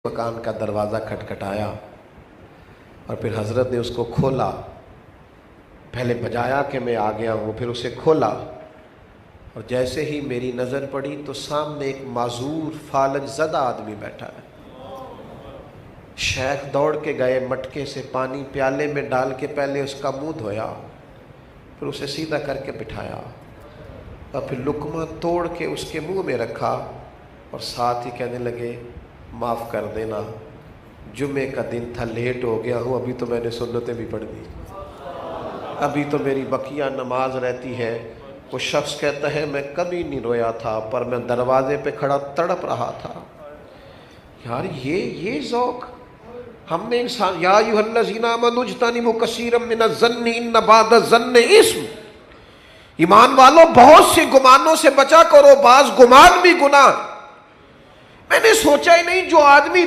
مکان کا دروازہ کھٹکھٹایا اور پھر حضرت نے اس کو کھولا. پہلے بجایا کہ میں آ گیا ہوں, پھر اسے کھولا اور جیسے ہی میری نظر پڑی تو سامنے ایک معذور فالج زدہ آدمی بیٹھا ہے. شیخ دوڑ کے گئے, مٹکے سے پانی پیالے میں ڈال کے پہلے اس کا منہ دھویا, پھر اسے سیدھا کر کے بٹھایا اور پھر لقمہ توڑ کے اس کے منہ میں رکھا اور ساتھ ہی کہنے لگے معاف کر دینا, جمعے کا دن تھا, لیٹ ہو گیا ہوں, ابھی تو میں نے سنتیں بھی پڑھ دی, ابھی تو میری بقیہ نماز رہتی ہے. وہ شخص کہتا ہے میں کبھی نہیں رویا تھا, پر میں دروازے پہ کھڑا تڑپ رہا تھا. یار یہ ذوق ہم نے انسان. یا ایھا الذین آمنوا اجتنبوا کثیرا من الظن ان بعض الظن اثم. ایمان والو بہت سے گمانوں سے بچا کرو, بعض گمان بھی گناہ. میں نے سوچا ہی نہیں جو آدمی